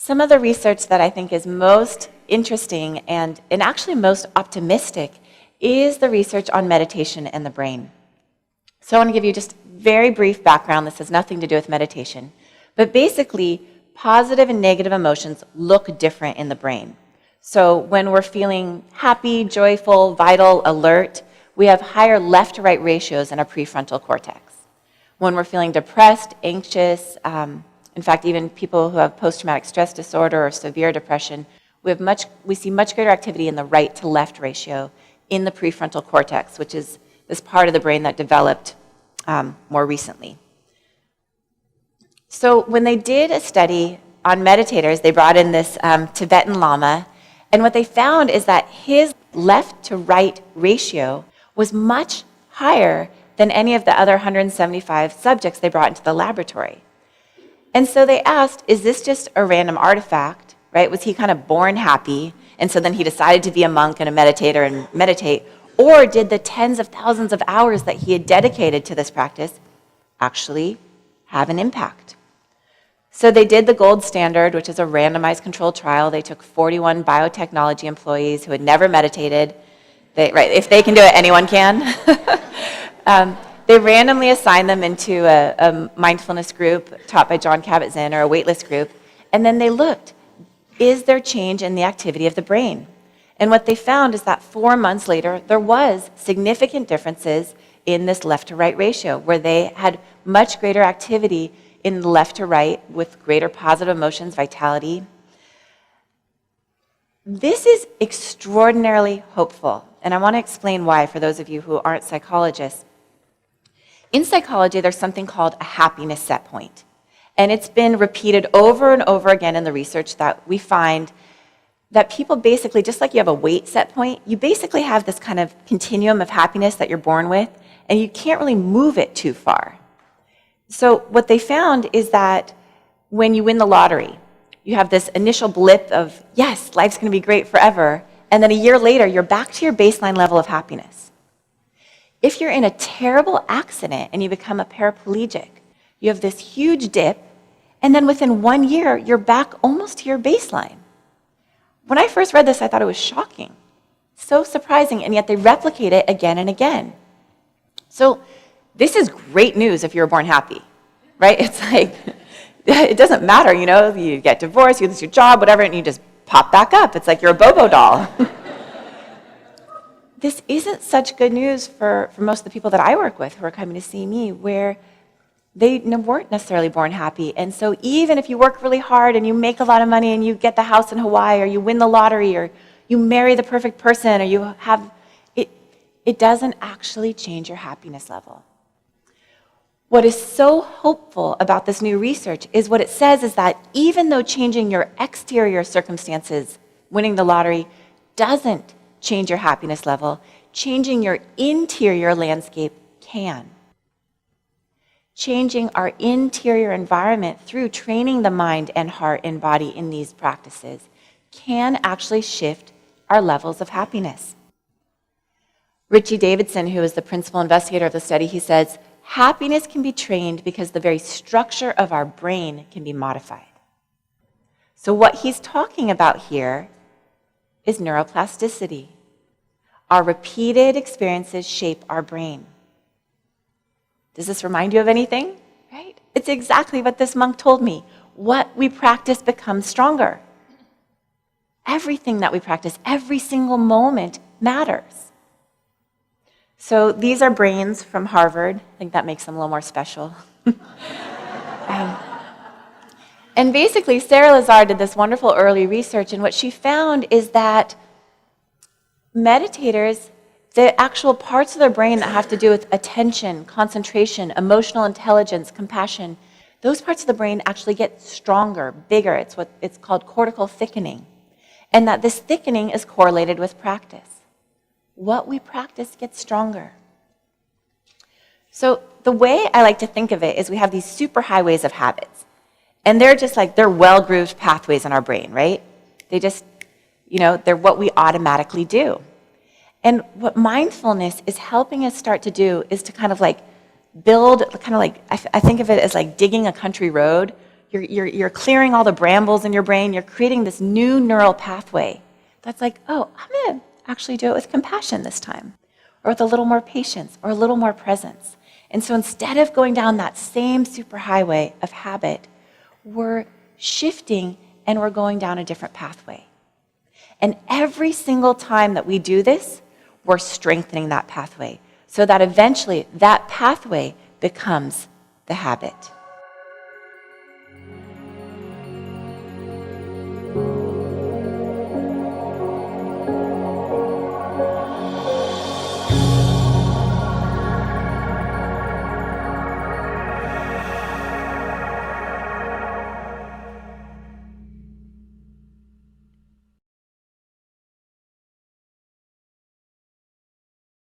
Some of the research that I think is most interesting and actually most optimistic is the research on meditation and the brain. So I want to give you just very brief background. This has nothing to do with meditation. But basically, positive and negative emotions look different in the brain. So when we're feeling happy, joyful, vital, alert, we have higher left to right ratios in our prefrontal cortex. When we're feeling depressed, anxious, in fact, even people who have post-traumatic stress disorder or severe depression, we see much greater activity in the right to left ratio in the prefrontal cortex, which is this part of the brain that developed more recently. So when they did a study on meditators, they brought in this Tibetan Lama, and what they found is that his left to right ratio was much higher than any of the other 175 subjects they brought into the laboratory. And so they asked, is this just a random artifact, right? Was he kind of born happy, and so then he decided to be a monk and a meditator and meditate? Or did the tens of thousands of hours that he had dedicated to this practice actually have an impact? So they did the gold standard, which is a randomized controlled trial. They took 41 biotechnology employees who had never meditated. If they can do it, anyone can. They randomly assigned them into a mindfulness group taught by John Kabat-Zinn, or a waitlist group, and then they looked, is there change in the activity of the brain? And what they found is that 4 months later, there was significant differences in this left to right ratio, where they had much greater activity in the left to right with greater positive emotions, vitality. This is extraordinarily hopeful, and I want to explain why for those of you who aren't psychologists. In psychology, there's something called a happiness set point. And it's been repeated over and over again in the research that we find that people basically, just like you have a weight set point, you basically have this kind of continuum of happiness that you're born with, and you can't really move it too far. So what they found is that when you win the lottery, you have this initial blip of, yes, life's going to be great forever, and then a year later, you're back to your baseline level of happiness. If you're in a terrible accident and you become a paraplegic, you have this huge dip, and then within 1 year, you're back almost to your baseline. When I first read this, I thought it was shocking. So surprising, and yet they replicate it again and again. So this is great news if you're born happy, right? It's like, it doesn't matter, you get divorced, you lose your job, whatever, and you just pop back up. It's like you're a Bobo doll. This isn't such good news for most of the people that I work with who are coming to see me, where they weren't necessarily born happy. And so even if you work really hard and you make a lot of money and you get the house in Hawaii, or you win the lottery, or you marry the perfect person, or you have, it doesn't actually change your happiness level. What is so hopeful about this new research is what it says is that even though changing your exterior circumstances, winning the lottery, doesn't change your happiness level, changing your interior landscape can. Changing our interior environment through training the mind and heart and body in these practices can actually shift our levels of happiness. Richie Davidson, who is the principal investigator of the study, he says, happiness can be trained because the very structure of our brain can be modified. So what he's talking about here is neuroplasticity. Our repeated experiences shape our brain. Does this remind you of anything? Right? It's exactly what this monk told me. What we practice becomes stronger. Everything that we practice, every single moment matters. So these are brains from Harvard. I think that makes them a little more special. And basically, Sarah Lazar did this wonderful early research, and what she found is that meditators, the actual parts of their brain that have to do with attention, concentration, emotional intelligence, compassion, those parts of the brain actually get stronger, bigger. It's called cortical thickening. And that this thickening is correlated with practice. What we practice gets stronger. So the way I like to think of it is we have these super highways of habits. And they're well-grooved pathways in our brain, right? They just, they're what we automatically do. And what mindfulness is helping us start to do is to kind of like build, I think of it as like digging a country road. You're clearing all the brambles in your brain. You're creating this new neural pathway that's like, oh, I'm going to actually do it with compassion this time, or with a little more patience, or a little more presence. And so instead of going down that same superhighway of habit, we're shifting and we're going down a different pathway. And every single time that we do this, we're strengthening that pathway so that eventually that pathway becomes the habit.